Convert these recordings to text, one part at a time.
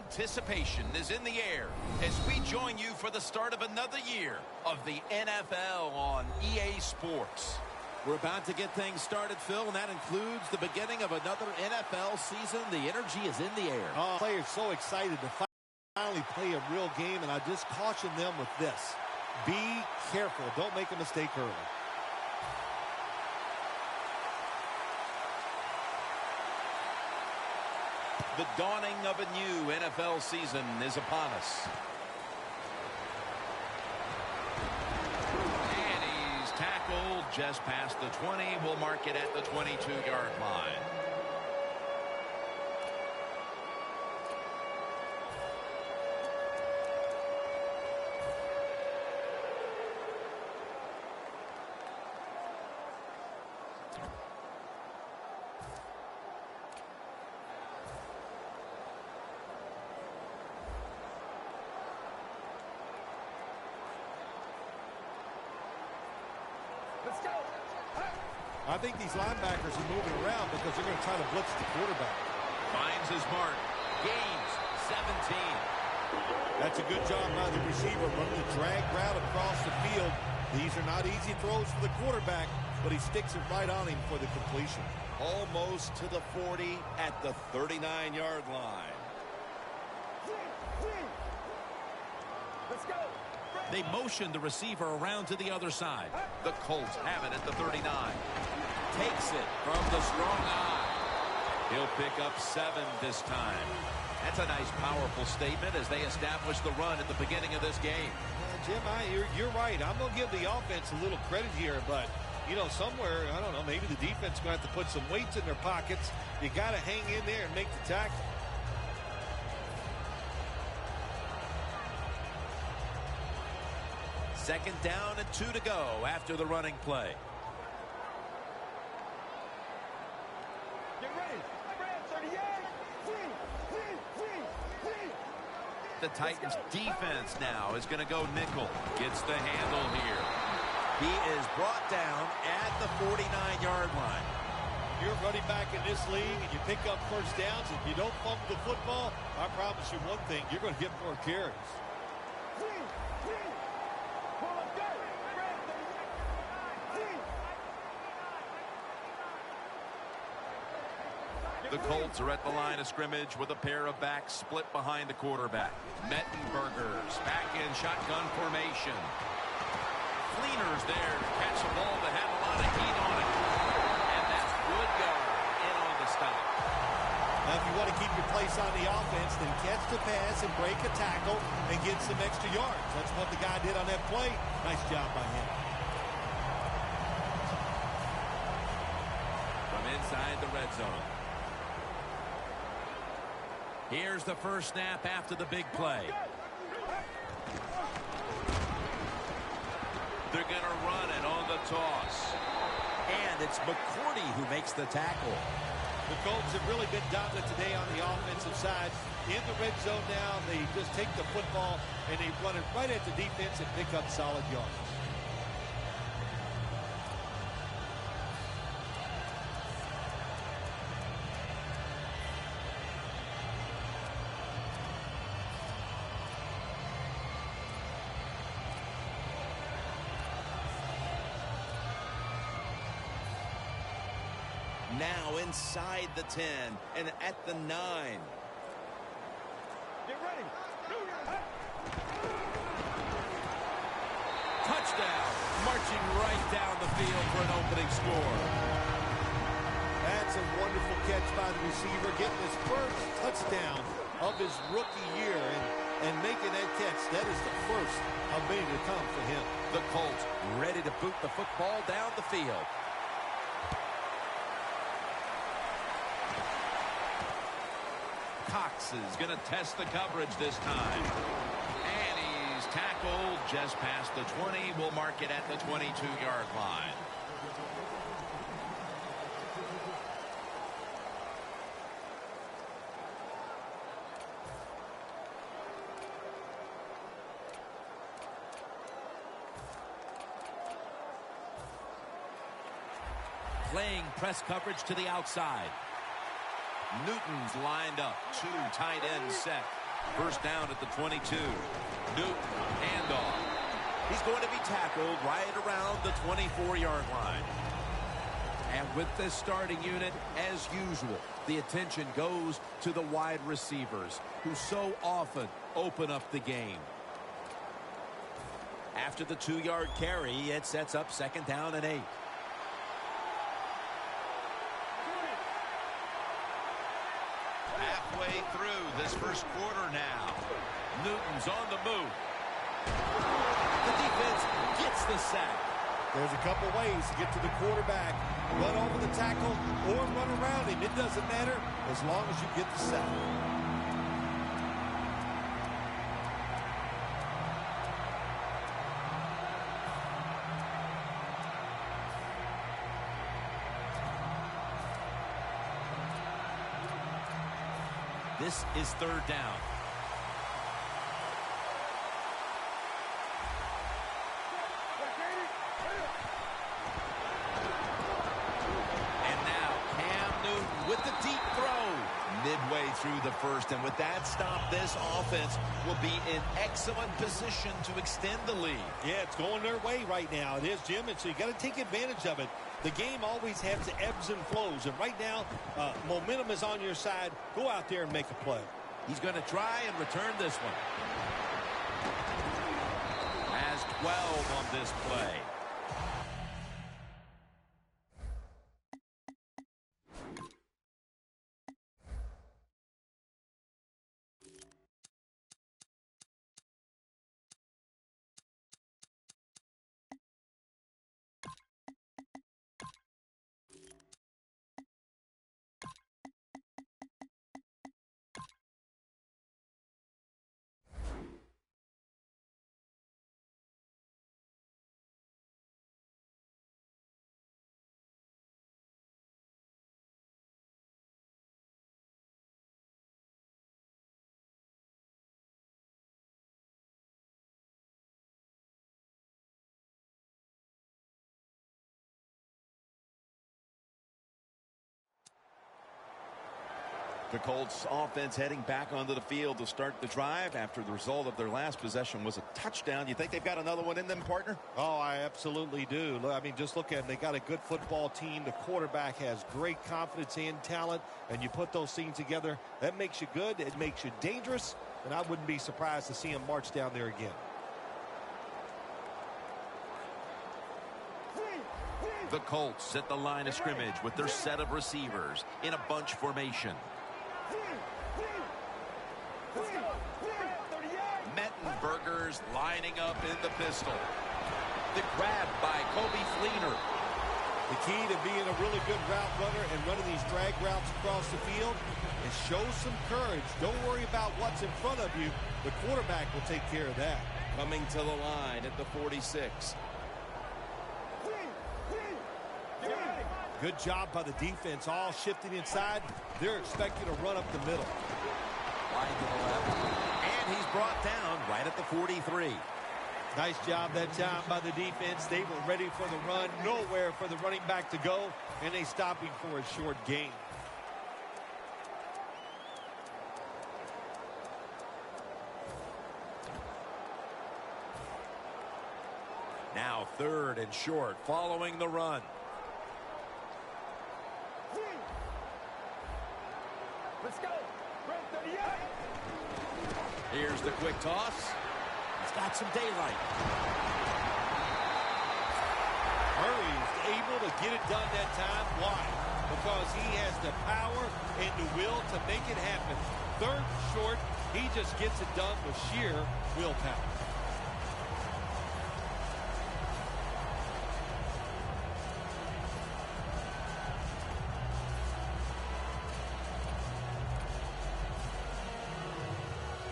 Anticipation is in the air as we join you for the start of another year of the NFL on EA Sports. We're about to get things started, Phil, and that includes the beginning of another NFL season. The energy is in the air. Players so excited to finally play a real game, and I just caution them with this. Be careful. Don't make a mistake early. The dawning of a new NFL season is upon us. And he's tackled just past the 20. We'll mark it at the 22-yard line. I think these linebackers are moving around because they're going to try to blitz the quarterback. Finds his mark. Gains 17. That's a good job by the receiver running the drag route across the field. These are not easy throws for the quarterback, but he sticks it right on him for the completion. Almost to the 40 at the 39-yard line. Let's go. They motion the receiver around to the other side. The Colts have it at the 39. Takes it from the strong eye. He'll pick up 7 this time. That's a nice, powerful statement as they establish the run at the beginning of this game. Jim, you're right. I'm going to give the offense a little credit here, but, you know, somewhere, I don't know, maybe the defense is going to have to put some weights in their pockets. You got to hang in there and make the tackle. Second down and 2 to go after the running play. Get ready. 38. The Titans defense now is going to go nickel. Gets the handle here. He is brought down at the 49-yard line. You're running back in this league and you pick up first downs. If you don't fumble the football, I promise you one thing, you're going to get more carries. The Colts are at the line of scrimmage with a pair of backs split behind the quarterback. Mettenberger's back in shotgun formation. Fleener's there to catch a ball that had a lot of heat on it. And that's Woodard in on the stop. Now, if you want to keep your place on the offense, then catch the pass and break a tackle and get some extra yards. That's what the guy did on that play. Nice job by him. From inside the red zone. Here's the first snap after the big play. They're going to run it on the toss. And it's McCourty who makes the tackle. The Colts have really been dominant today on the offensive side. In the red zone now, they just take the football and they run it right at the defense and pick up solid yards. Now inside the 10 and at the 9. Get ready. Touchdown. Marching right down the field for an opening score. That's a wonderful catch by the receiver, getting his first touchdown of his rookie year and making that catch. That is the first of many to come for him. The Colts ready to boot the football down the field. Cox is going to test the coverage this time. And he's tackled just past the 20. We'll mark it at the 22-yard line. Playing press coverage to the outside. Newton's lined up. 2 tight ends set. First down at the 22. Newton, handoff. He's going to be tackled right around the 24-yard line. And with this starting unit, as usual, the attention goes to the wide receivers who so often open up the game. After the 2-yard carry, it sets up second down and 8. Halfway through this first quarter now. Newton's on the move. The defense gets the sack. There's a couple ways to get to the quarterback. Run over the tackle or run around him. It doesn't matter as long as you get the sack. This is third down. And now Cam Newton with the deep throw. Midway through the first, and with that stop, this offense will be in excellent position to extend the lead. Yeah, it's going their way right now. It is, Jim, and so you got to take advantage of it. The game always has ebbs and flows, and right now, momentum is on your side. Go out there and make a play. He's going to try and return this one. Has 12 on this play. The Colts offense heading back onto the field to start the drive after the result of their last possession was a touchdown. You think they've got another one in them, partner? Oh, I absolutely do. I mean, just look at them. They got a good football team. The quarterback has great confidence and talent, and you put those things together, that makes you good. It makes you dangerous, and I wouldn't be surprised to see him march down there again. The Colts at the line of scrimmage with their set of receivers in a bunch formation. Mettenberger's lining up in the pistol. The grab by Kobe Fleener. The key to being a really good route runner and running these drag routes across the field is show some courage. Don't worry about what's in front of you. The quarterback will take care of that. Coming to the line at the 46. Good job by the defense, all shifting inside. They're expecting to run up the middle. Wide to the left. And he's brought down right at the 43. Nice job that time by the defense. They were ready for the run. Nowhere for the running back to go. And they stop him for a short gain. Now third and short following the run. Let's go. Run 38. Here's the quick toss. He's got some daylight. Murray's able to get it done that time. Why? Because he has the power and the will to make it happen. Third and short, he just gets it done with sheer willpower.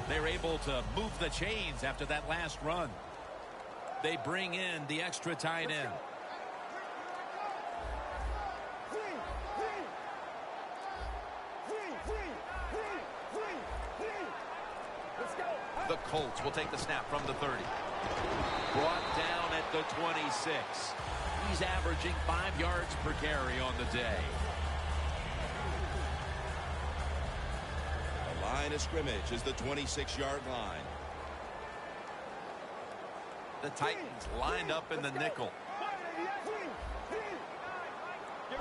They're able to move the chains after that last run. They bring in the extra tight end. The Colts will take the snap from the 30. Brought down at the 26. He's averaging 5 yards per carry on the day. line of scrimmage is the 26-yard line. The Titans lined up in the nickel.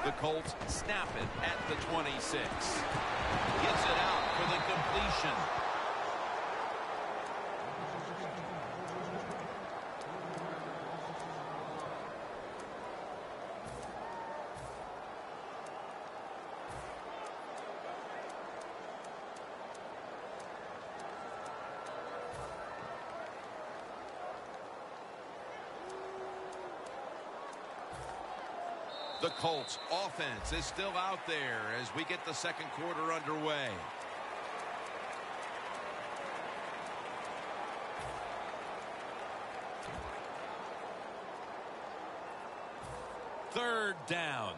The Colts snap it at the 26. Gives it out for the completion. The Colts offense is still out there as we get the second quarter underway. Third down.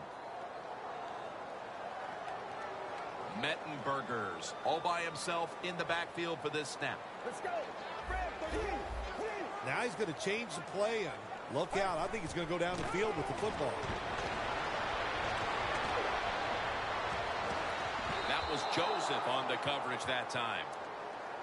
Mettenbergers all by himself in the backfield for this snap. Let's go. Now he's going to change the play. And look out. I think he's going to go down the field with the football. That was Joseph on the coverage that time.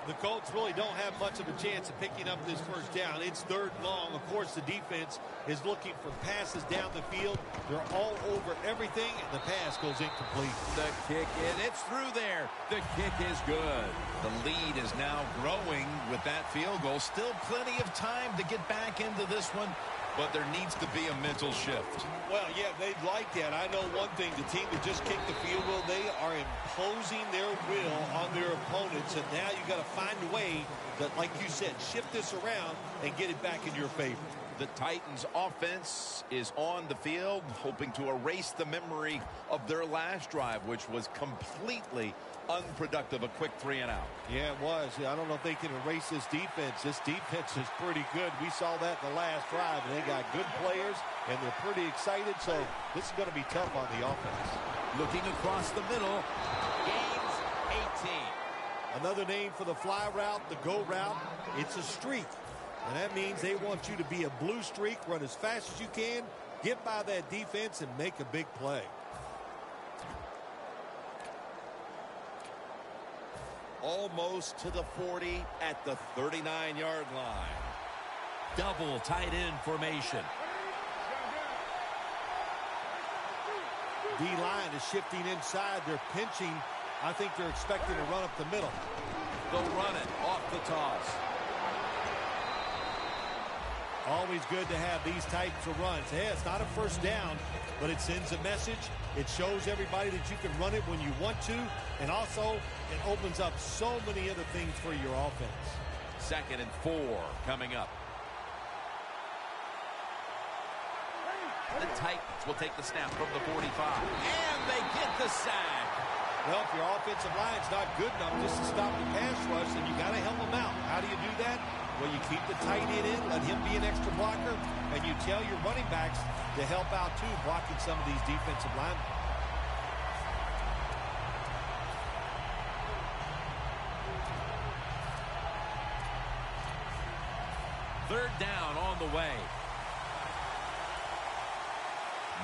The Colts really don't have much of a chance of picking up this first down. It's third and long. Of course, the defense is looking for passes down the field. They're all over everything, and the pass goes incomplete. The kick is, it's through there. The kick is good. The lead is now growing with that field goal. Still plenty of time to get back into this one, but there needs to be a mental shift. Well, yeah, they'd like that. I know one thing. The team that just kicked the field goal, they are imposing their will on their opponents, and now you got to find a way that, like you said, shift this around and get it back in your favor. The Titans offense is on the field, hoping to erase the memory of their last drive, which was completely unproductive, a quick 3 and out. Yeah, it was. I don't know if they can erase this defense. This defense is pretty good. We saw that in the last drive, and they got good players, and they're pretty excited, so this is going to be tough on the offense. Looking across the middle, gains 18. Another name for the fly route, the go route, it's a streak. And that means they want you to be a blue streak, run as fast as you can, get by that defense, and make a big play. Almost to the 40 at the 39-yard line. Double tight end formation. D-line is shifting inside. They're pinching. I think they're expecting to run up the middle. They'll run it off the toss. Always good to have these types of runs. Hey, it's not a first down, but it sends a message. It shows everybody that you can run it when you want to, and also it opens up so many other things for your offense. 2nd and 4 coming up. The Titans will take the snap from the 45, and they get the sack. Well, if your offensive line's not good enough just to stop the pass rush, then you got to help them out. How do you do that? Well, you keep the tight end in, let him be an extra blocker, and you tell your running backs to help out, too, blocking some of these defensive linemen. Third down on the way.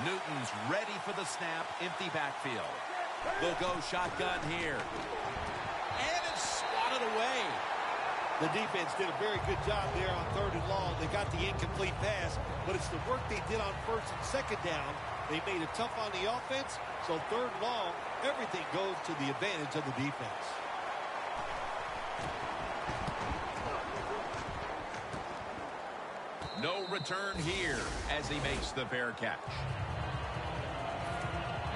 Newton's ready for the snap, empty backfield. They'll go shotgun here. And it's swatted away. The defense did a very good job there on 3rd and long. They got the incomplete pass, but it's the work they did on 1st and 2nd down. They made it tough on the offense, so 3rd and long, everything goes to the advantage of the defense. No return here as he makes the fair catch.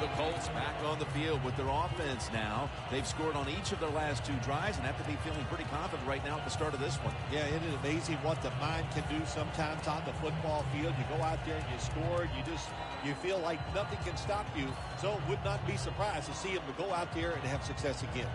The Colts back on the field with their offense now. They've scored on each of their last 2 drives and have to be feeling pretty confident right now at the start of this one. Yeah, isn't it amazing what the mind can do sometimes on the football field? You go out there and you score, and you feel like nothing can stop you. So would not be surprised to see him to go out there and have success again.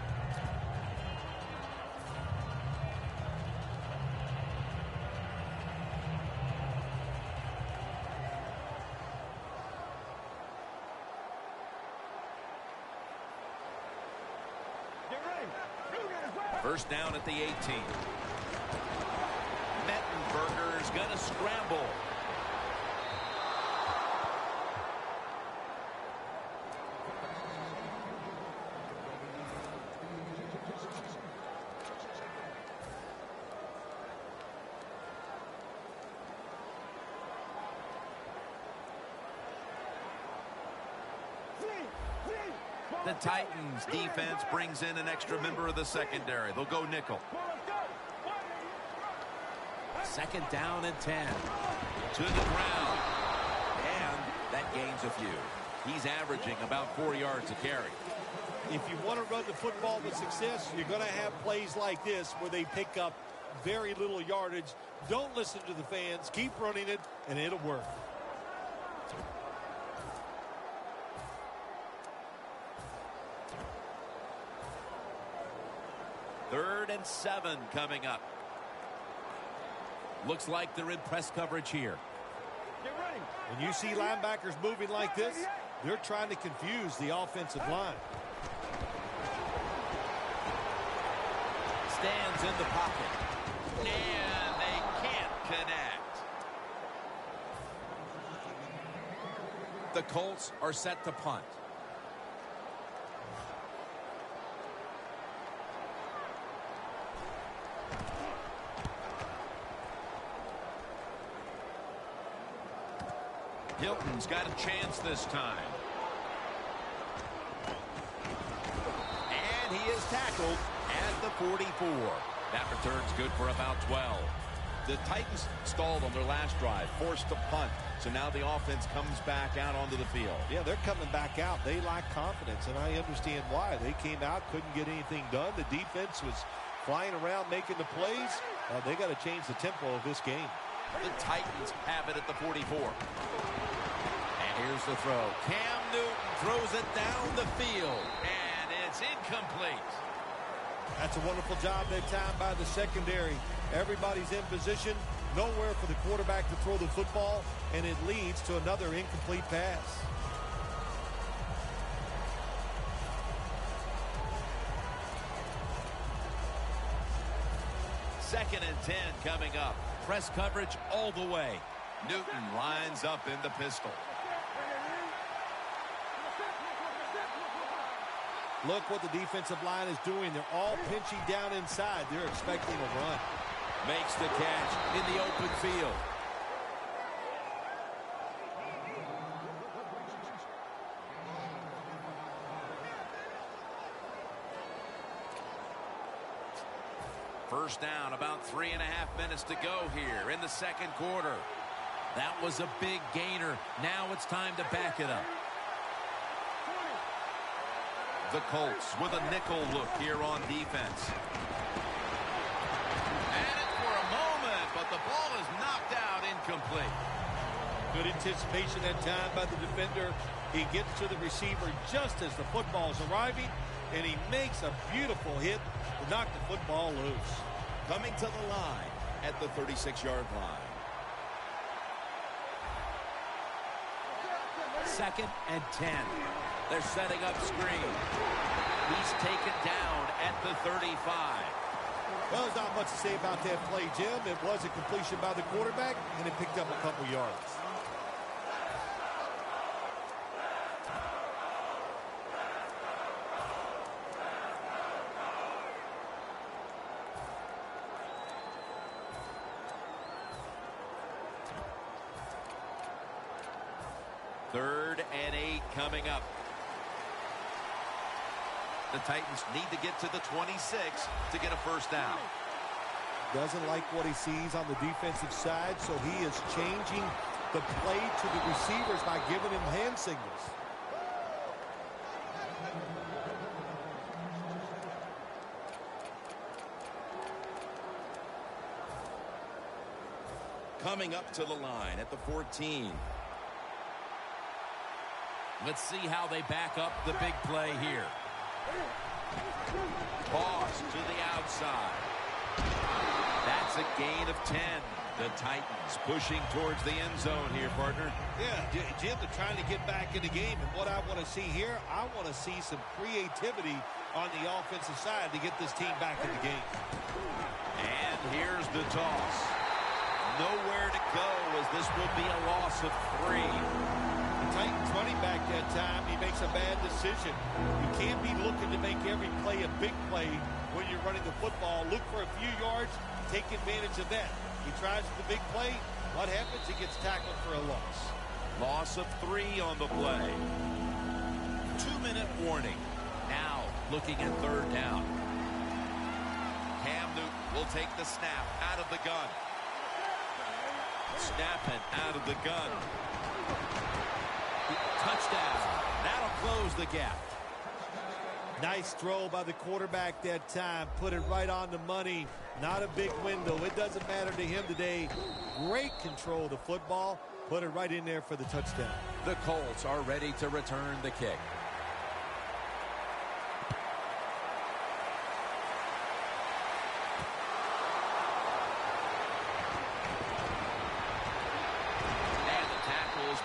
First down at the 18. Mettenberger's going to scramble. The Titans defense brings in an extra member of the secondary. They'll go nickel. Second down and 10. To the ground. And that gains a few. He's averaging about 4 yards a carry. If you want to run the football with success, you're going to have plays like this where they pick up very little yardage. Don't listen to the fans. Keep running it, and it'll work. Third and 7 coming up. Looks like they're in press coverage here. Get ready. When you see linebackers moving like this, they're trying to confuse the offensive line. Stands in the pocket. And they can't connect. The Colts are set to punt. Hilton's got a chance this time. And he is tackled at the 44. That return's good for about 12. The Titans stalled on their last drive, forced to punt. So now the offense comes back out onto the field. Yeah, they're coming back out. They lack confidence, and I understand why. They came out, couldn't get anything done. The defense was flying around making the plays. They got to change the tempo of this game. The Titans have it at the 44. And here's the throw. Cam Newton throws it down the field, and it's incomplete. That's a wonderful job that time by the secondary. Everybody's in position, nowhere for the quarterback to throw the football, and it leads to another incomplete pass. Second and 10 coming up. Press coverage all the way. Newton lines up in the pistol. Look what the defensive line is doing. They're all pinching down inside. They're expecting a run. Makes the catch in the open field. First down, about 3.5 minutes to go here in the second quarter. That was a big gainer. Now it's time to back it up. The Colts with a nickel look here on defense. And it for a moment, but the ball is knocked out incomplete. Good anticipation that time by the defender. He gets to the receiver just as the football is arriving, and he makes a beautiful hit to knock the football loose. Coming to the line at the 36-yard line. Second and 10. They're setting up screen. He's taken down at the 35. Well, there's not much to say about that play, Jim. It was a completion by the quarterback, and it picked up a couple yards. Third and 8 coming up. The Titans need to get to the 26 to get a first down. Doesn't like what he sees on the defensive side, so he is changing the play to the receivers by giving him hand signals. Coming up to the line at the 14. Let's see how they back up the big play here. Toss to the outside. That's a gain of 10. The Titans pushing towards the end zone here, partner. Yeah, Jim, they're trying to get back in the game. And what I want to see here, I want to see some creativity on the offensive side to get this team back in the game. And here's the toss. Nowhere to go as this will be a loss of 3. The Titans running back that time, he makes a bad decision. You can't be looking to make every play a big play when you're running the football. Look for a few yards, take advantage of that. He tries the big play. What happens? He gets tackled for a loss. Loss of 3 on the play. 2-minute warning. looking at third down. Cam Newton will take the snap out of the gun. Snapping out of the gun. Touchdown. That'll close the gap. Nice throw by the quarterback that time. Put it right on the money. Not a big window. It doesn't matter to him today. Great control of the football. Put it right in there for the touchdown. The Colts are ready to return the kick.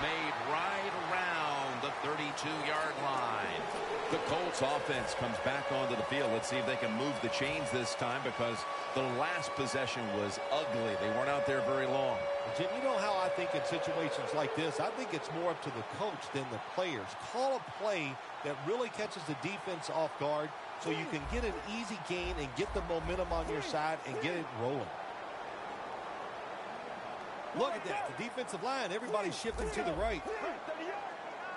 Made right around the 32-yard line. The Colts offense comes back onto the field. Let's see if they can move the chains this time, because the last possession was ugly. They weren't out there very long. Jim, you know how I think in situations like this, I think it's more up to the coach than the players. Call a play that really catches the defense off guard so you can get an easy gain and get the momentum on your side and get it rolling. Look at that. The defensive line, everybody's shifting to the right.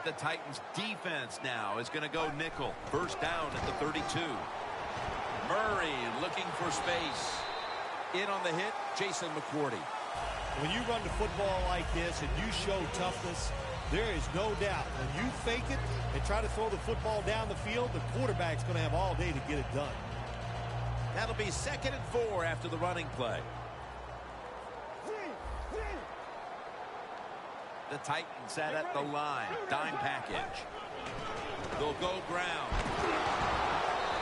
The Titans defense now is going to go nickel. First down at the 32. Murray looking for space. In on the hit, Jason McCourty. When you run the football like this and you show toughness, there is no doubt when you fake it and try to throw the football down the field, the quarterback's going to have all day to get it done. That'll be 2nd and 4 after the running play. The Titans set at the line. Dime package. They'll go ground.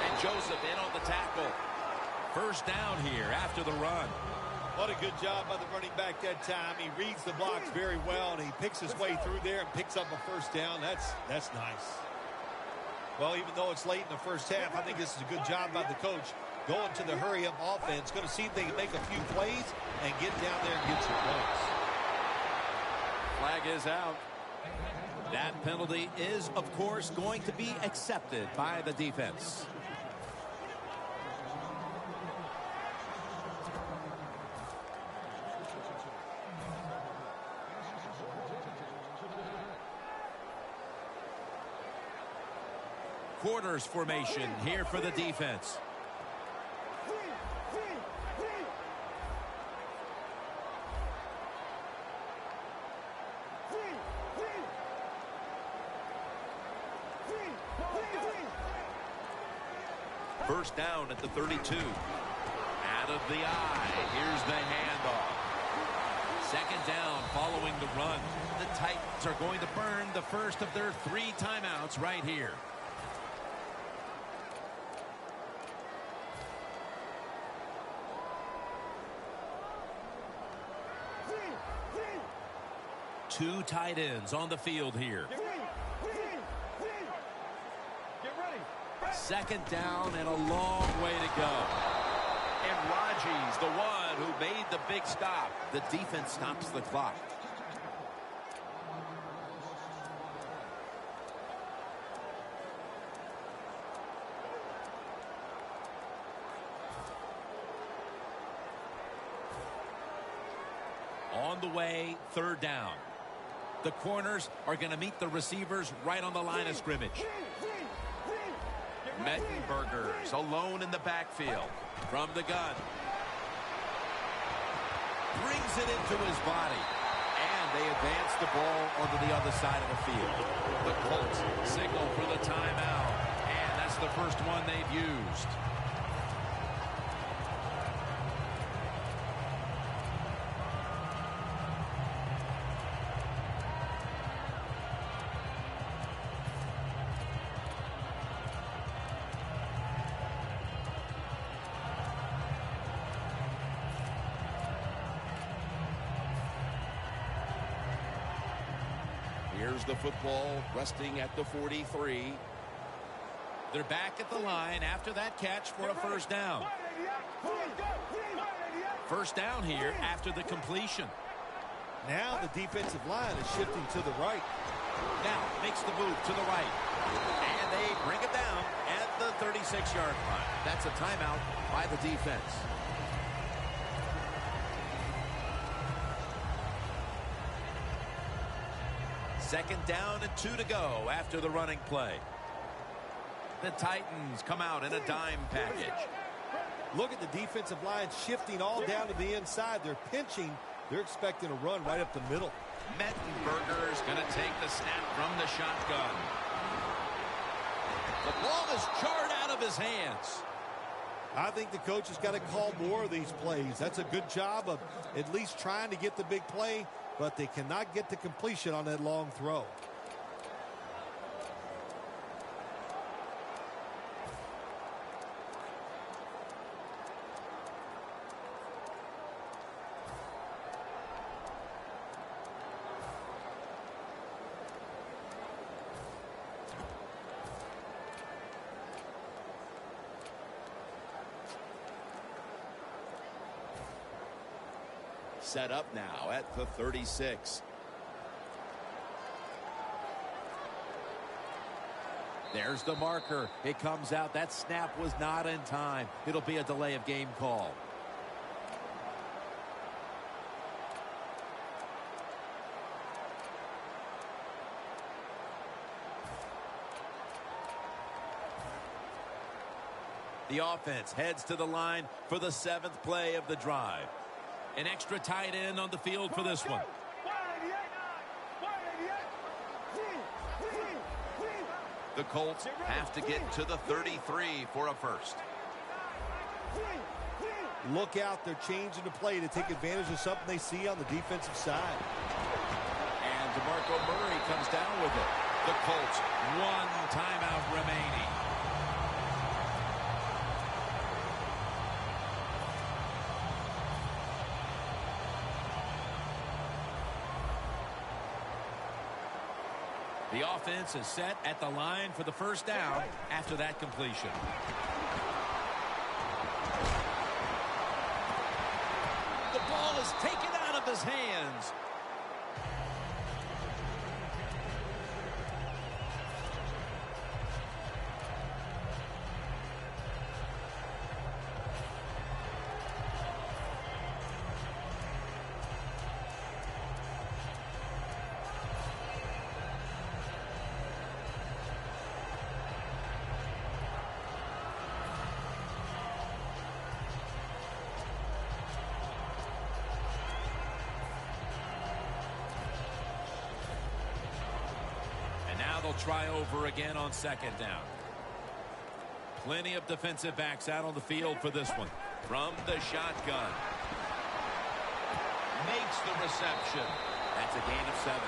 And Joseph in on the tackle. First down here after the run. What a good job by the running back that time. He reads the blocks very well, and he picks his way through there and picks up a first down. That's nice. Well, even though it's late in the first half, I think this is a good job by the coach going to the hurry-up offense. Going to see if they can make a few plays and get down there and get some points. Flag is out. That penalty is, of course, going to be accepted by the defense. Quarters formation here for the defense. First down at the 32. Out of the eye. Here's the handoff. Second down following the run. The Titans are going to burn the first of their 3 timeouts right here. Two tight ends on the field here. Second down and a long way to go. And Raji's the one who made the big stop. The defense stops the clock. On the way, third down. The corners are going to meet the receivers right on the line of scrimmage. Mettenberger's alone in the backfield. From the gun. Brings it into his body. And they advance the ball onto the other side of the field. The Colts signal for the timeout. And that's the first one they've used. Here's the football resting at the 43. They're back at the line after that catch for a first down. First down here after the completion. Now the defensive line is shifting to the right. Now makes the move to the right. And they bring it down at the 36-yard line. That's a timeout by the defense. Second down and 2 to go after the running play. The Titans come out in a dime package. Look at the defensive line shifting all down to the inside. They're pinching. They're expecting a run right up the middle. Mettenberger's going to take the snap from the shotgun. The ball is jarred out of his hands. I think the coach has got to call more of these plays. That's a good job of at least trying to get the big play, but they cannot get the completion on that long throw. Set up now at the 36. There's the marker. It comes out. That snap was not in time. It'll be a delay of game call. The offense heads to the line for the 7th play of the drive. An extra tight end on the field for this one. The Colts have to get to the 33 for a first. Look out. They're changing the play to take advantage of something they see on the defensive side. And DeMarco Murray comes down with it. The Colts, 1 timeout remaining. The offense is set at the line for the first down after that completion. The ball is taken out of his hands. They'll try over again on 2nd down. Plenty of defensive backs out on the field for this one. From the shotgun. Makes the reception. That's a gain of 7.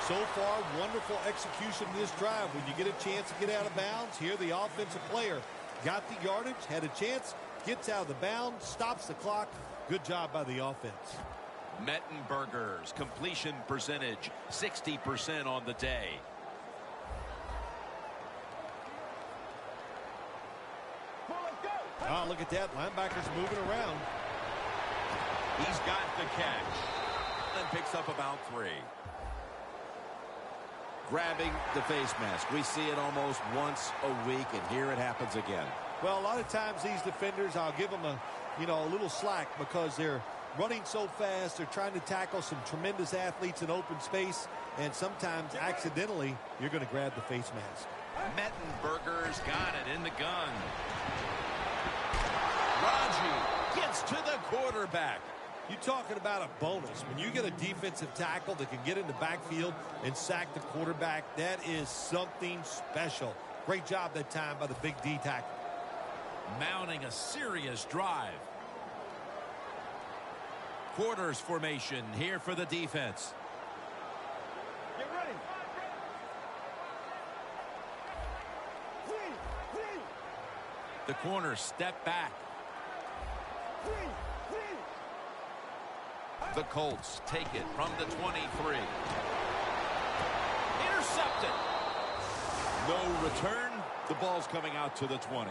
So far, wonderful execution in this drive. When you get a chance to get out of bounds, here the offensive player got the yardage, had a chance, gets out of the bounds, stops the clock. Good job by the offense. Mettenberger's completion percentage, 60% on the day. Oh, look at that. Linebacker's moving around. He's got the catch. And picks up about 3. Grabbing the face mask. We see it almost once a week, and here it happens again. Well, a lot of times these defenders, I'll give them a little slack because they're running so fast. They're trying to tackle some tremendous athletes in open space, and sometimes accidentally you're going to grab the face mask. Mettenberger's got it in the gun. Raji gets to the quarterback. You're talking about a bonus. When you get a defensive tackle that can get in the backfield and sack the quarterback, that is something special. Great job that time by the big D tackle. Mounting a serious drive. Quarters formation here for the defense. Get ready. The corners step back. The Colts take it from the 23. Intercepted. No return. The ball's coming out to the 20.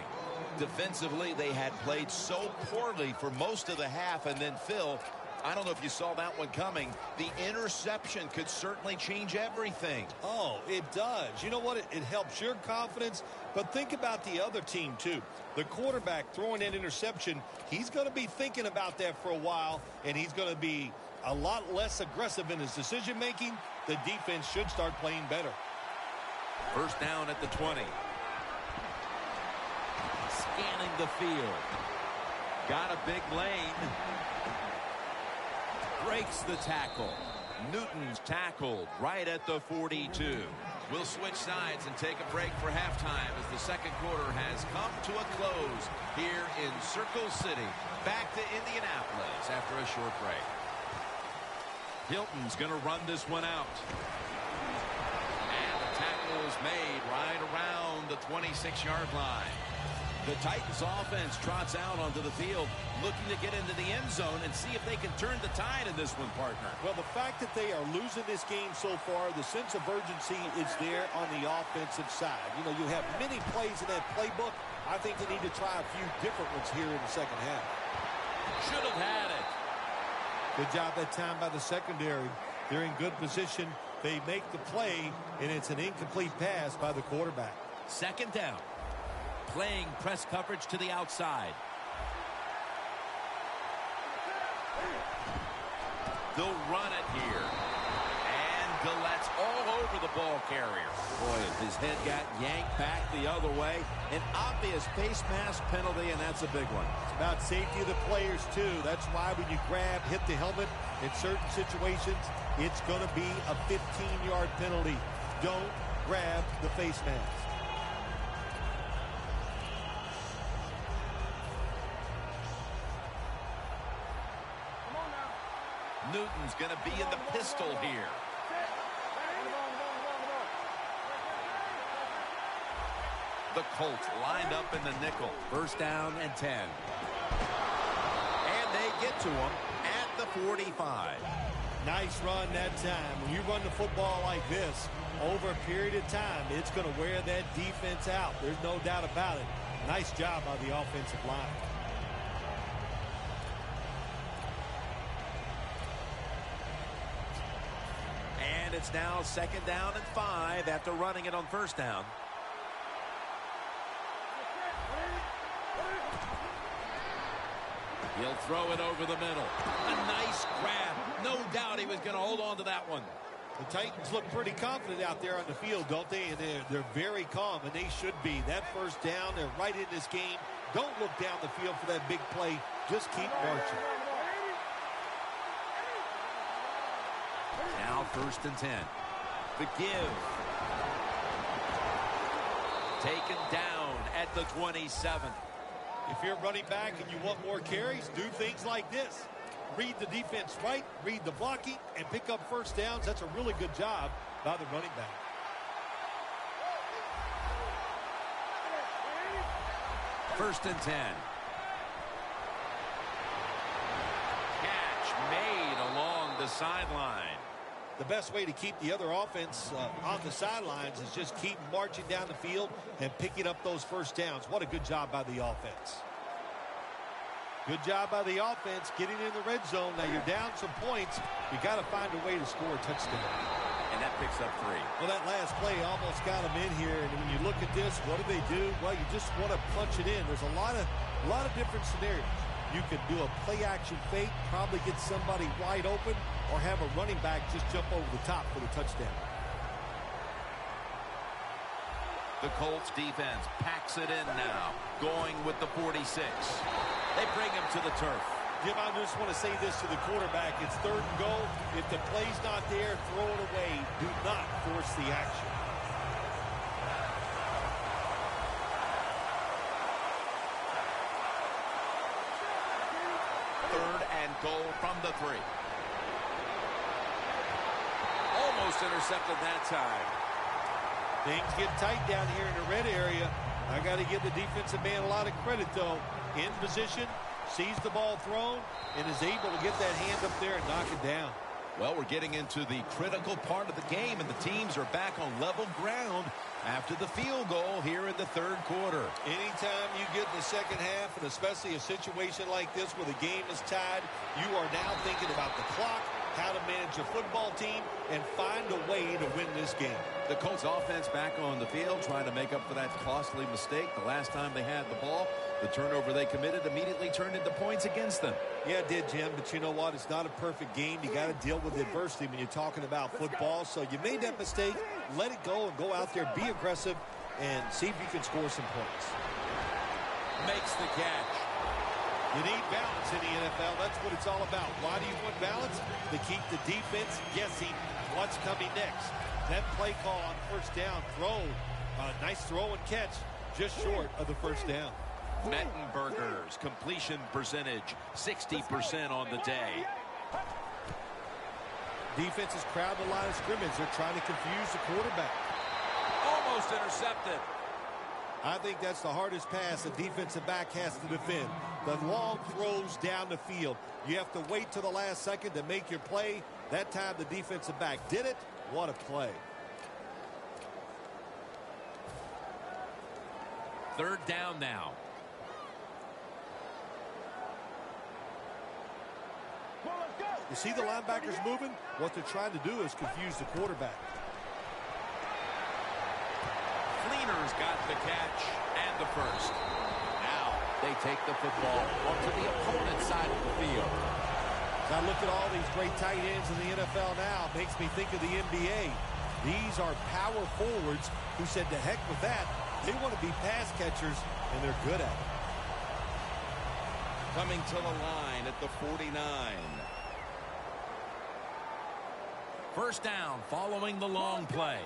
Defensively, they had played so poorly for most of the half, and then Phil, I don't know if you saw that one coming. The interception could certainly change everything. Oh, it does. You know what? It helps your confidence, but think about the other team, too. The quarterback throwing that interception, he's going to be thinking about that for a while, and he's going to be a lot less aggressive in his decision-making. The defense should start playing better. First down at the 20. scanning the field. Got a big lane. Breaks the tackle. Newton's tackled right at the 42. We'll switch sides and take a break for halftime as the second quarter has come to a close here in Circle City. Back to Indianapolis after a short break. Hilton's going to run this one out. And the tackle is made right around the 26-yard line. The Titans offense trots out onto the field, looking to get into the end zone and see if they can turn the tide in this one, partner. Well, the fact that they are losing this game so far, the sense of urgency is there on the offensive side. You know, you have many plays in that playbook. I think they need to try a few different ones here in the second half. Should have had it. Good job that time by the secondary. They're in good position. They make the play, and it's an incomplete pass by the quarterback. Second down. Playing press coverage to the outside. They'll run it here. And Gallette's all over the ball carrier. Boy, if his head got yanked back the other way, an obvious face mask penalty, and that's a big one. It's about safety of the players, too. That's why when you grab, hit the helmet, in certain situations, it's going to be a 15-yard penalty. Don't grab the face mask. Newton's going to be in the pistol here. The Colts lined up in the nickel. First down and 10. And they get to him at the 45. Nice run that time. When you run the football like this, over a period of time, it's going to wear that defense out. There's no doubt about it. Nice job by the offensive line. And it's now second down and 5 after running it on first down. He'll throw it over the middle. A nice grab. No doubt he was going to hold on to that one. The Titans look pretty confident out there on the field, don't they? And they're very calm, and they should be. That first down, they're right in this game. Don't look down the field for that big play. Just keep marching. Now first and 10. The give. Taken down at the 27. If you're running back and you want more carries, do things like this. Read the defense right, read the blocking, and pick up first downs. That's a really good job by the running back. First and 10. Catch made along the sideline. The best way to keep the other offense on the sidelines is just keep marching down the field and picking up those first downs. What a good job by the offense. Good job by the offense getting in the red zone. Now you're down some points. You got to find a way to score a touchdown. And that picks up 3. Well, that last play almost got them in here. And when you look at this, what do? Well, you just want to punch it in. There's a lot of different scenarios. You could do a play-action fake, probably get somebody wide open, or have a running back just jump over the top for the touchdown. The Colts defense packs it in now, going with the 46. They bring him to the turf. Jim, I just want to say this to the quarterback. It's third and goal. If the play's not there, throw it away. Do not force the action. Third and goal from the 3. Almost intercepted that time. Things get tight down here in the red area. I got to give the defensive man a lot of credit, though. In position, sees the ball thrown, and is able to get that hand up there and knock it down. Well, we're getting into the critical part of the game, and the teams are back on level ground after the field goal here in the third quarter. Anytime you get in the second half, and especially a situation like this where the game is tied, you are now thinking about the clock, how to manage a football team, and find a way to win this game. The Colts offense back on the field trying to make up for that costly mistake the last time they had the ball. The turnover they committed immediately turned into points against them. Yeah, it did, Jim, but you know what? It's not a perfect game. You got to deal with adversity when you're talking about football. So you made that mistake, let it go, and go out there, be aggressive, and see if you can score some points. makes the catch. You need balance in the NFL. That's what it's all about. Why do you want balance? To keep the defense guessing what's coming next. That play call on first down, nice throw and catch, just short of the first down. Mettenberger's completion percentage, 60% on the day. Defense is crowding the line of scrimmage. They're trying to confuse the quarterback. Almost intercepted. I think that's the hardest pass a defensive back has to defend. The long throws down the field. You have to wait till the last second to make your play. That time the defensive back did it. What a play. Third down now. You see the linebackers moving? What they're trying to do is confuse the quarterback. Fleener's got the catch and the first. Now they take the football onto the opponent's side of the field. As I look at all these great tight ends in the NFL now, it makes me think of the NBA. These are power forwards who said to heck with that. They want to be pass catchers, and they're good at it. Coming to the line at the 49. First down following the long play.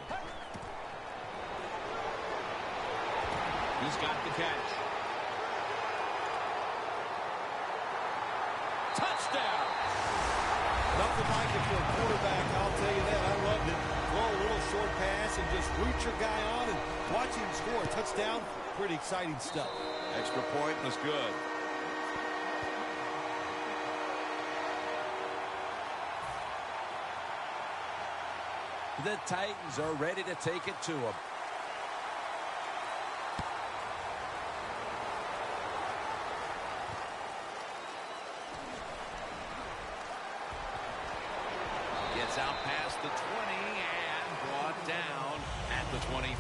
He's got the catch. Touchdown! Nothing like it for a quarterback, I'll tell you that. I loved it. Throw a little short pass and just root your guy on and watch him score a touchdown. Pretty exciting stuff. Extra point was good. The Titans are ready to take it to him. Gets out past the 20 and brought down at the 24.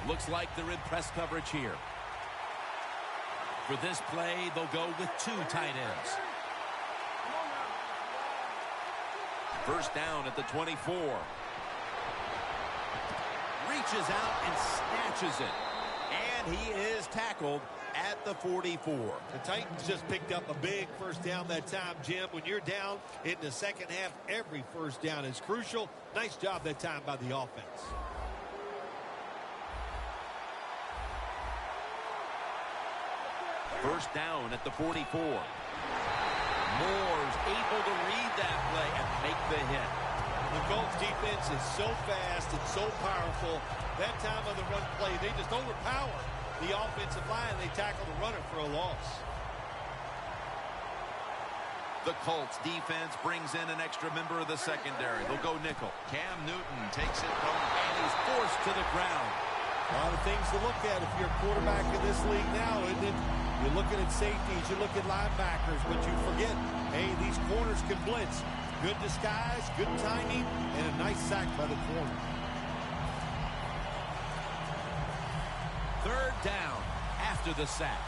Looks like they're in press coverage here. For this play, they'll go with two tight ends. First down at the 24. Reaches out and snatches it. And he is tackled at the 44. The Titans just picked up a big first down that time, Jim. When you're down in the second half, every first down is crucial. Nice job that time by the offense. First down at the 44. Moore's able to read that play and make the hit. The Colts defense is so fast and so powerful. That time on the run play, they just overpower the offensive line. They tackle the runner for a loss. The Colts defense brings in an extra member of the secondary. They'll go nickel. Cam Newton takes it from, and he's forced to the ground. A lot of things to look at if you're a quarterback in this league now, isn't it? You're looking at safeties, you look at linebackers, but you forget, hey, these corners can blitz. Good disguise, good timing, and a nice sack by the corner. Third down after the sack.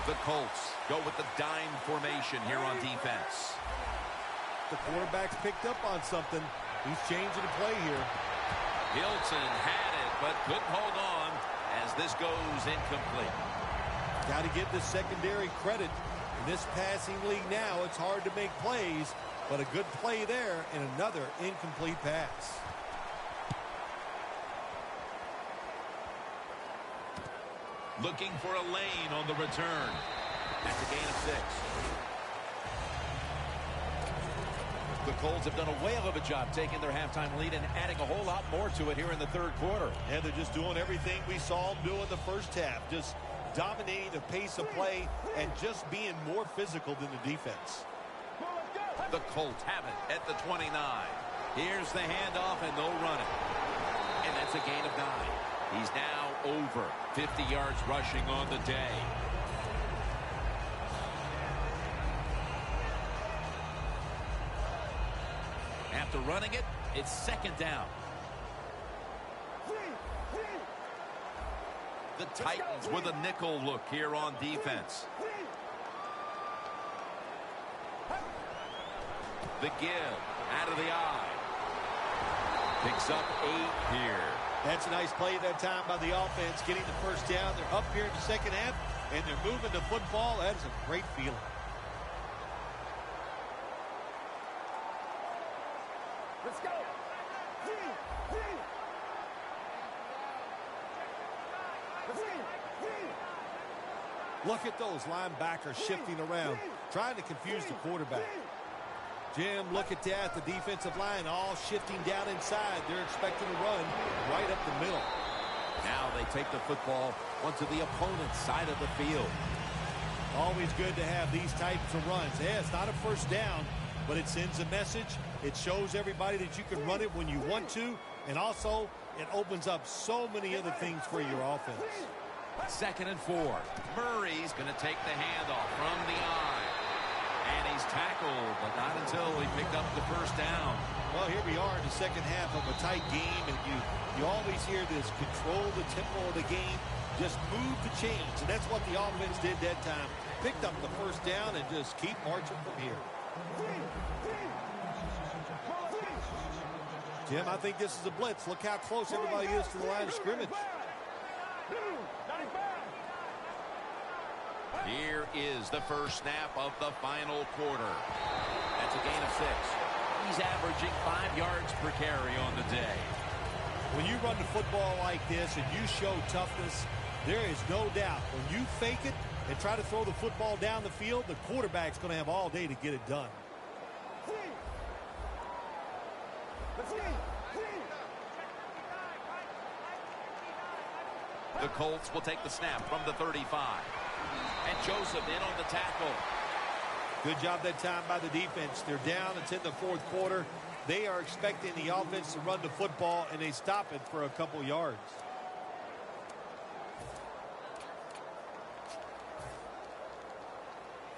The Colts go with the dime formation here on defense. The quarterback's picked up on something. He's changing the play here. Hilton had it, but couldn't hold on as this goes incomplete. Got to give the secondary credit. In this passing league now, it's hard to make plays, but a good play there and another incomplete pass. Looking for a lane on the return. That's a gain of 6. The Colts have done a whale of a job taking their halftime lead and adding a whole lot more to it here in the third quarter. And they're just doing everything we saw them do in the first half. Just dominating the pace of play and just being more physical than the defense. The Colts have it at the 29. Here's the handoff, and they'll run it. And that's a gain of 9. He's now over 50 yards rushing on the day. After running it, it's second down. The Titans with a nickel look here on defense. The give out of the eye. Picks up 8 here. That's a nice play that time by the offense, getting the first down. They're up here in the second half, and they're moving the football. That is a great feeling. Let's go. Look at those linebackers shifting around, trying to confuse the quarterback. Jim, look at that. The defensive line all shifting down inside. They're expecting to run right up the middle. Now they take the football onto the opponent's side of the field. Always good to have these types of runs. Yeah, it's not a first down, but it sends a message. It shows everybody that you can run it when you want to, and also it opens up so many other things for your offense. 2nd and 4. Murray's going to take the handoff from the eye. And he's tackled, but not until he picked up the first down. Well, here we are in the second half of a tight game, and you always hear this: control the tempo of the game, just move the chains, and that's what the offense did that time. Picked up the first down and just keep marching from here. Jim, I think this is a blitz. Look how close everybody is to the line of scrimmage. Here is the first snap of the final quarter. That's a gain of 6. He's averaging 5 yards per carry on the day. When you run the football like this and you show toughness, there is no doubt when you fake it and try to throw the football down the field, the quarterback's going to have all day to get it done. The Colts will take the snap from the 35. And Joseph in on the tackle. Good job that time by the defense. They're down. It's in the fourth quarter. They are expecting the offense to run the football, and they stop it for a couple yards.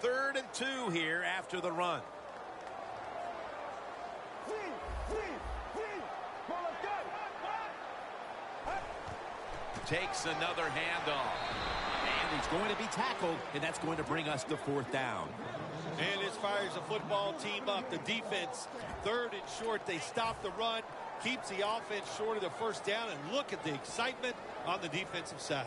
Third and 2 here after the run. Takes another handoff. And he's going to be tackled, and that's going to bring us to 4th down. And this fires the football team up. The defense, 3rd and short. They stop the run, keeps the offense short of the first down, and look at the excitement on the defensive side.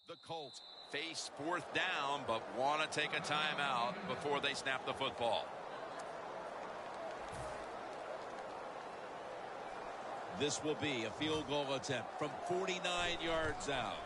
The Colts face 4th down, but want to take a timeout before they snap the football. This will be a field goal attempt from 49 yards out.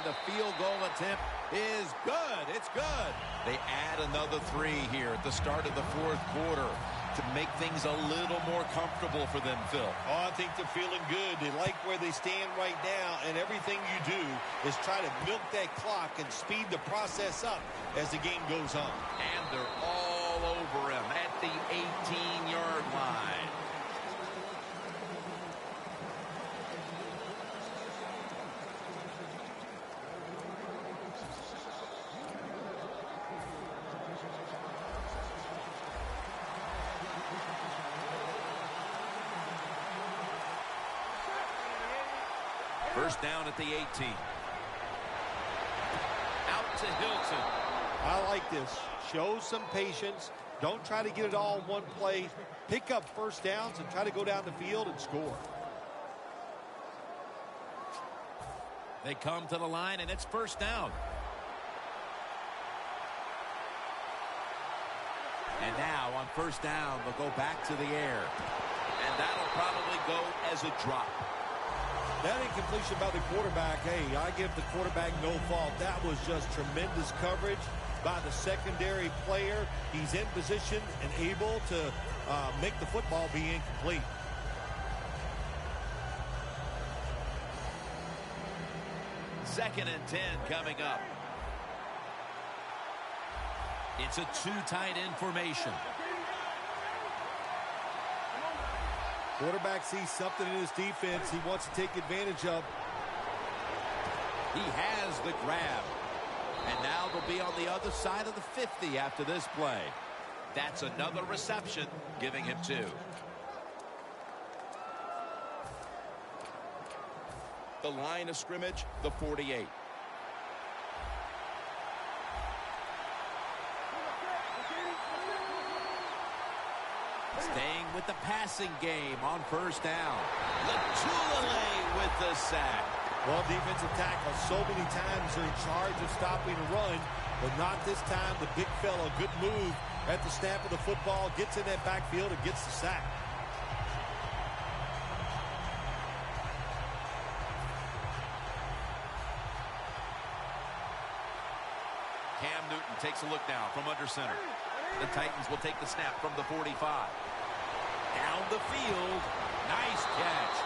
The field goal attempt is good. It's good. They add another 3 here at the start of the 4th quarter to make things a little more comfortable for them, Phil. Oh, I think they're feeling good. They like where they stand right now, and everything you do is try to milk that clock and speed the process up as the game goes on. And they're all over him. And the 18-yard line. First down at the 18. Out to Hilton. I like this. Show some patience. Don't try to get it all in one play. Pick up first downs and try to go down the field and score. They come to the line, and it's first down. And now on first down, they'll go back to the air. And that'll probably go as a drop. That incompletion by the quarterback, hey, I give the quarterback no fault. That was just tremendous coverage by the secondary player. He's in position and able to make the football be incomplete. Second and 10 coming up. It's a two tight end formation. Quarterback sees something in his defense he wants to take advantage of. He has the grab. And now they'll be on the other side of the 50 after this play. That's another reception, giving him 2. The line of scrimmage, the 48. Staying with the passing game on first down. Latulele with the sack. Well, defensive tackle so many times are in charge of stopping a run, but not this time. The big fella, good move at the snap of the football, gets in that backfield and gets the sack. Cam Newton takes a look now from under center. The Titans will take the snap from the 45. Down the field. Nice catch.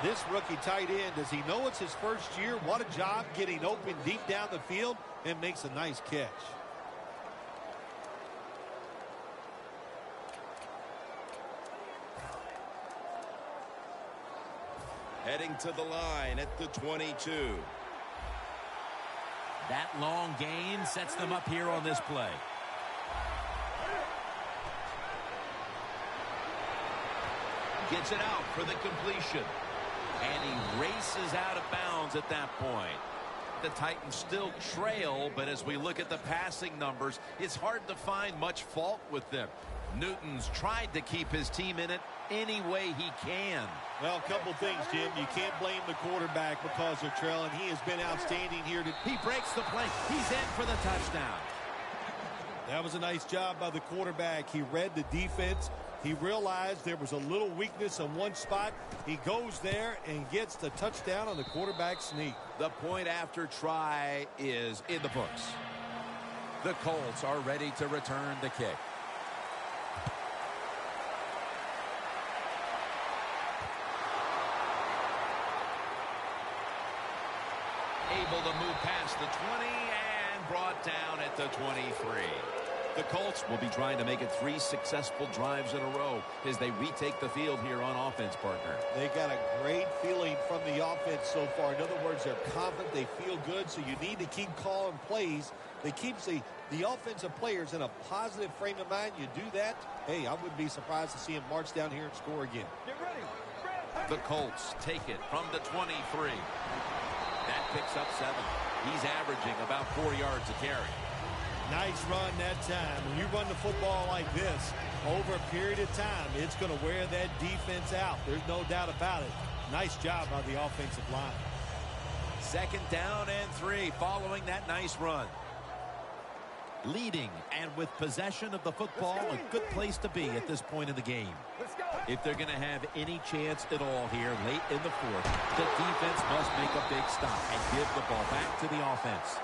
This rookie tight end, does he know it's his first year? What a job getting open deep down the field and makes a nice catch. Heading to the line at the 22. That long gain sets them up here on this play. Gets it out for the completion. And he races out of bounds at that point. The Titans still trail, but as we look at the passing numbers, it's hard to find much fault with them. Newton's tried to keep his team in it any way he can. Well, a couple things, Jim. You can't blame the quarterback because they're trailing. He has been outstanding here. He breaks the play. He's in for the touchdown. That was a nice job by the quarterback. He read the defense. He realized there was a little weakness in one spot. He goes there and gets the touchdown on the quarterback's sneak. The point after try is in the books. The Colts are ready to return the kick. Able to move past the 20 and brought down at the 23. The Colts will be trying to make it 3 successful drives in a row as they retake the field here on offense, partner. They got a great feeling from the offense so far. In other words, they're confident, they feel good, so you need to keep calling plays. They keep the offensive players in a positive frame of mind. You do that, hey, I wouldn't be surprised to see them march down here and score again. Get ready. The Colts take it from the 23. That picks up 7. He's averaging about 4 yards a carry. Nice run that time. When you run the football like this, over a period of time, it's going to wear that defense out. There's no doubt about it. Nice job by the offensive line. Second down and 3 following that nice run. Leading and with possession of the football, a good place to be at this point in the game. If they're going to have any chance at all here late in the fourth, the defense must make a big stop and give the ball back to the offense.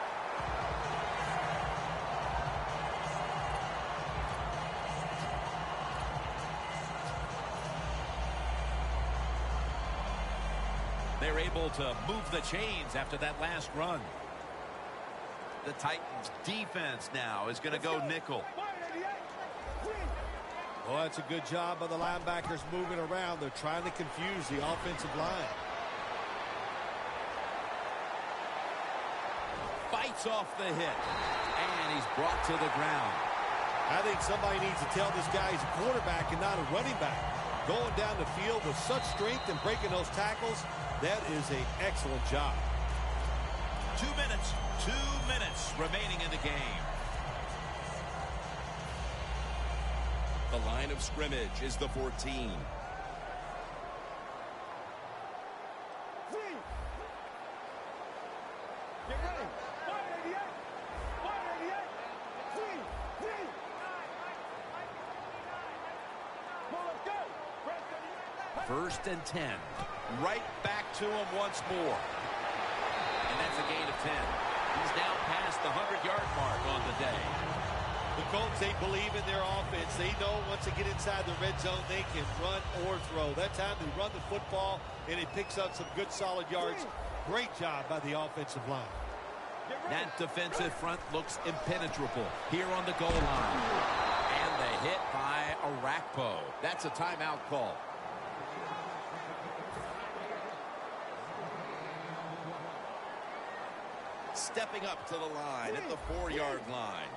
They're able to move the chains after that last run. The Titans defense now is going to go nickel. Well, that's a good job by the linebackers moving around. They're trying to confuse the offensive line. Fights off the hit. And he's brought to the ground. I think somebody needs to tell this guy he's a quarterback and not a running back. Going down the field with such strength and breaking those tackles, that is an excellent job. 2 minutes. 2 minutes remaining in the game. The line of scrimmage is the 14. Get ready. 188. 188. Three. Well, let's go. 1st and 10. Right back to him once more. And that's a gain of 10. He's now past the 100-yard mark on the day. The Colts, they believe in their offense. They know once they get inside the red zone, they can run or throw. That time they run the football, and it picks up some good solid yards. Great job by the offensive line. That defensive front looks impenetrable here on the goal line. And the hit by Arakpo. That's a timeout call. Stepping up to the line at the 4-yard line.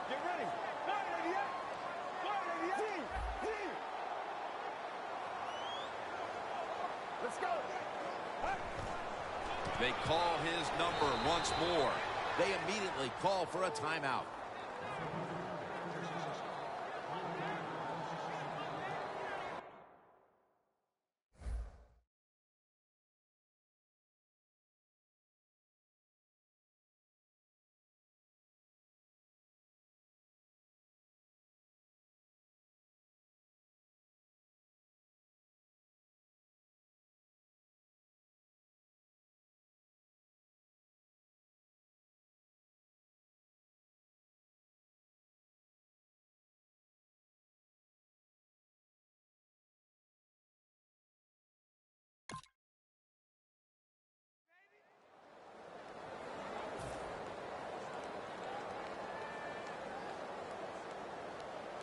Get ready. 188. 188. Let's go. They call his number once more. They immediately call for a timeout.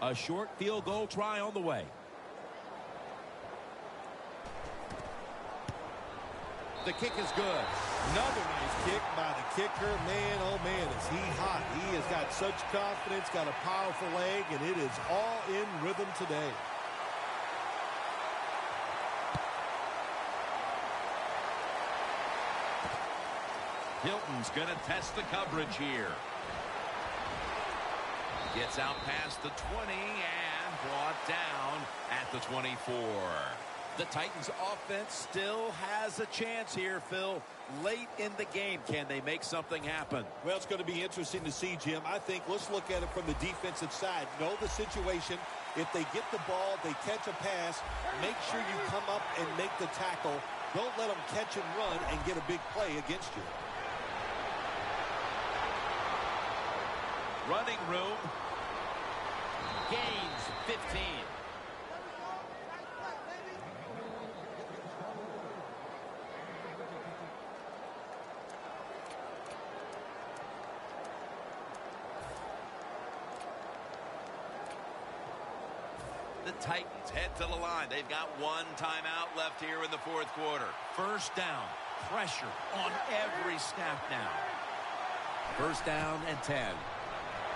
A short field goal try on the way. The kick is good. Another nice kick by the kicker. Man, oh man, is he hot. He has got such confidence, got a powerful leg, and it is all in rhythm today. Hilton's going to test the coverage here. Gets out past the 20 and brought down at the 24. The Titans offense still has a chance here, Phil. Late in the game, can they make something happen? Well, it's going to be interesting to see, Jim. I think let's look at it from the defensive side. Know the situation. If they get the ball, they catch a pass, make sure you come up and make the tackle. Don't let them catch and run and get a big play against you. Running room. Gains 15. The Titans head to the line. They've got one timeout left here in the 4th quarter. First down. Pressure on every snap now. First down and 10.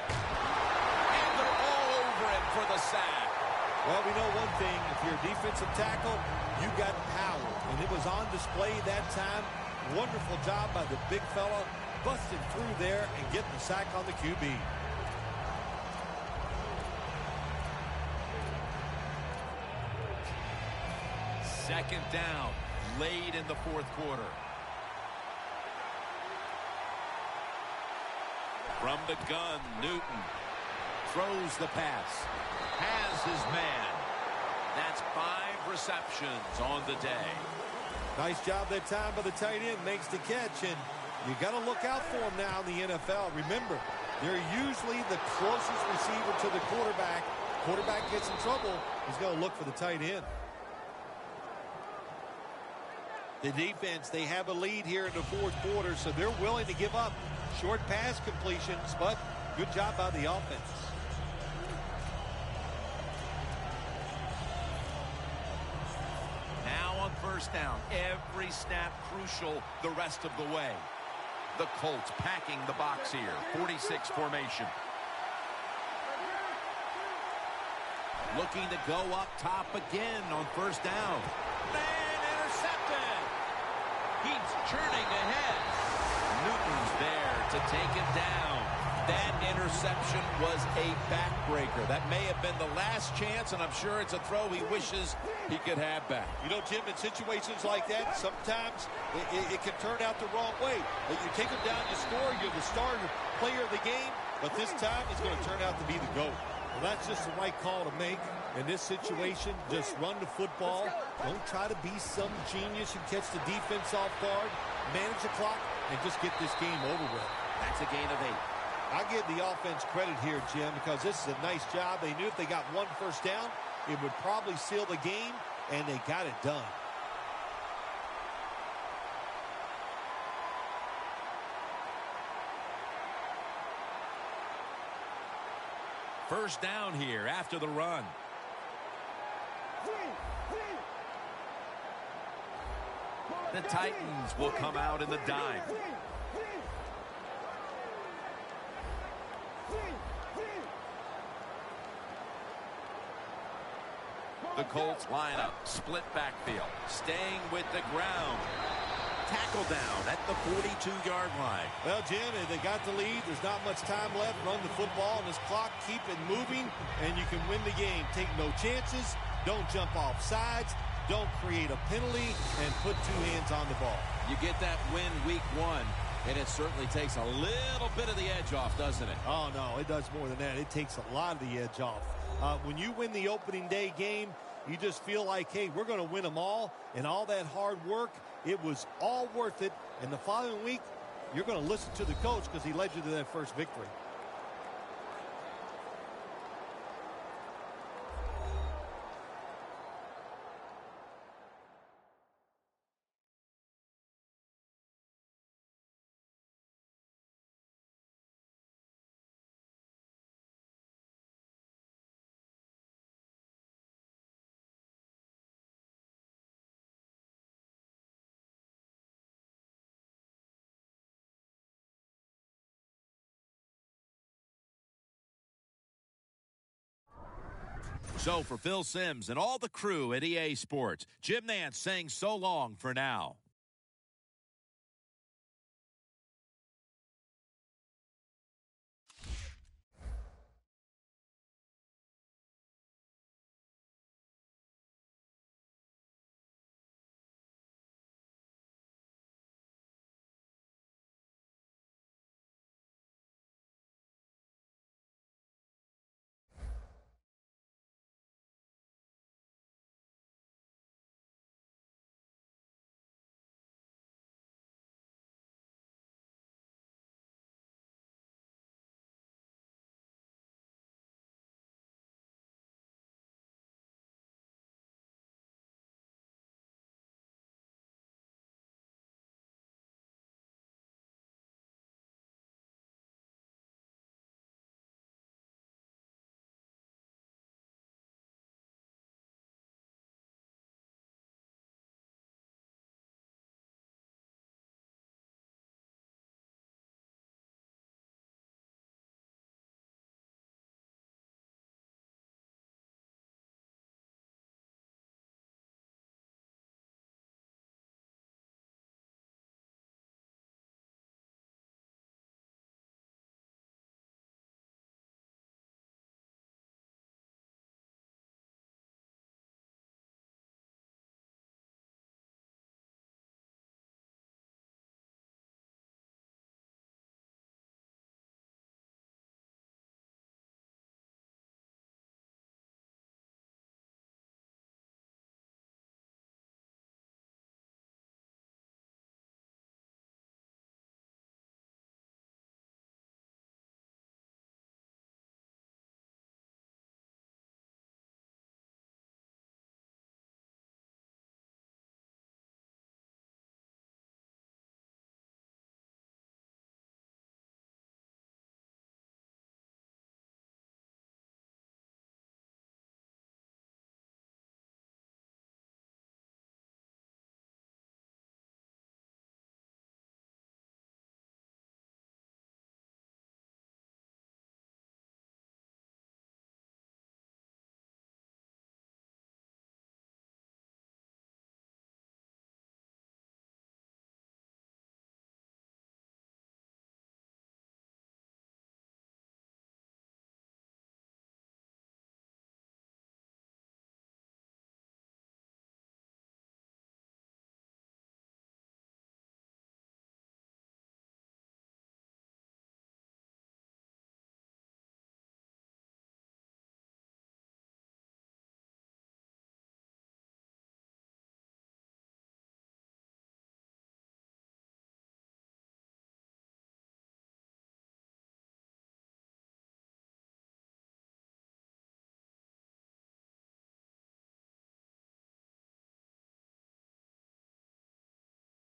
And they're all over him for the sack. Well, we know one thing. If you're a defensive tackle, you got power. And it was on display that time. Wonderful job by the big fella. Busting through there and getting the sack on the QB. Second down, late in the 4th quarter. From the gun, Newton throws the pass, has his man. That's 5 receptions on the day. Nice job that time by the tight end, makes the catch, and you got to look out for him now in the NFL. Remember, they're usually the closest receiver to the quarterback. Quarterback gets in trouble, he's going to look for the tight end. The defense, they have a lead here in the 4th quarter, so they're willing to give up short pass completions, but Good job by the offense. Now on first down, every snap crucial the rest of the way. The Colts packing the box here, 46 formation. Looking to go up top again on first down. And intercepted. He's churning ahead. Newton's there to take him down. That interception was a backbreaker. That may have been the last chance, and I'm sure it's a throw he wishes he could have back. You know, Jim, in situations like that, sometimes it can turn out the wrong way. You take them down, you score, you're the starter player of the game, but this time it's going to turn out to be the GOAT. Well, that's just the right call to make in this situation. Just run the football. Don't try to be some genius and catch the defense off guard. Manage the clock and just get this game over with. That's a gain of 8. I give the offense credit here, Jim, because this is a nice job. They knew if they got one first down, it would probably seal the game, and they got it done. First down here after the run. The Titans will come out in the dime. The Colts line up, split backfield, staying with the ground. Tackle down at the 42-yard line. Well, Jim, they got the lead. There's not much time left. Run the football on this clock. Keep it moving, and you can win the game. Take no chances. Don't jump off sides. Don't create a penalty, and put two hands on the ball. You get that win week 1, and it certainly takes a little bit of the edge off, doesn't it? Oh, no, it does more than that. It takes a lot of the edge off. When you win the opening day game, you just feel like, hey, we're going to win them all, and all that hard work, it was all worth it. And the following week, you're going to listen to the coach because he led you to that first victory. So for Phil Simms and all the crew at EA Sports, Jim Nantz saying so long for now.